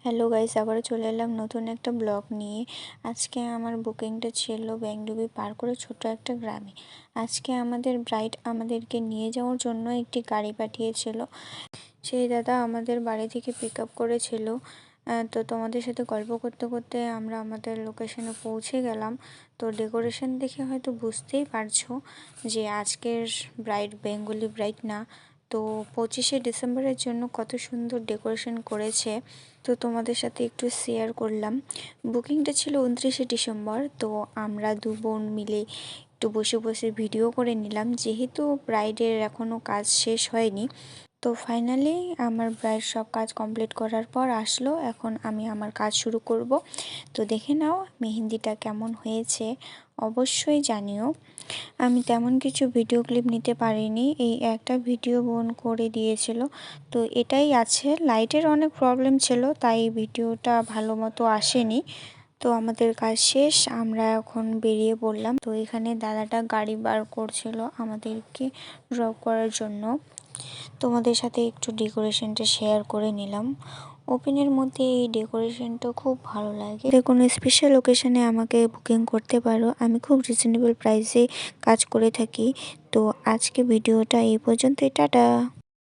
Hello guys, আবারও চলে এলাম নতুন একটা ব্লগ নিয়ে। আজকে আমার বুকিংটা ছিল ব্যাংডুবি পার করে ছোট একটা গ্রামে। আজকে আমাদের ব্রাইড আমাদেরকে নিয়ে যাওয়ার জন্য একটি গাড়ি পাঠিয়েছিল। সেই দাদা আমাদের বাড়ি থেকে পিক আপ করেছিল। তো তোমাদের সাথে গল্প করতে করতে আমরা আমাদের লোকেশনে পৌঁছে গেলাম। তো ডেকোরেশন দেখে হয়তো বুঝতেই পারছো যে আজকের ব্রাইড বেঙ্গলি ব্রাইড না। তো 25শে ডিসেম্বরের জন্য কত সুন্দর ডেকোরেশন করেছে, তো তোমাদের সাথে একটু শেয়ার করলাম। বুকিংটা ছিল 29শে ডিসেম্বর। তো আমরা দু বোন মিলে একটু বসে বসে ভিডিও করে নিলাম, যেহেতু ব্রাইডের এখনও কাজ শেষ হয়নি। তো ফাইনালি আমার ব্রাইড সব কাজ কমপ্লিট করার পর আসলো। এখন আমি আমার কাজ শুরু করব। তো দেখে নাও মেহেন্দিটা কেমন হয়েছে, অবশ্যই জানিও। আমি তেমন কিছু ভিডিও ক্লিপ নিতে পারিনি, এই একটা ভিডিও বোন করে দিয়েছিল। তো এটাই আছে, লাইটের অনেক প্রবলেম ছিল তাই ভিডিওটা ভালো মতো আসেনি। তো আমাদের কাজ শেষ, আমরা এখন বেরিয়ে পড়লাম। তো এখানে দাদাটা গাড়ি বার করছিল আমাদেরকে ড্রপ করার জন্য। তোমাদের সাথে একটু ডেকোরেশনটা শেয়ার করে নিলাম। ওপেনের মধ্যে এই ডেকোরেশনটা খুব ভালো লাগে। কোনো স্পেশাল ওকেশনে আমাকে বুকিং করতে পারো, আমি খুব রিজনেবল প্রাইসে কাজ করে থাকি। তো আজকে ভিডিওটা এই পর্যন্তই, টাটা।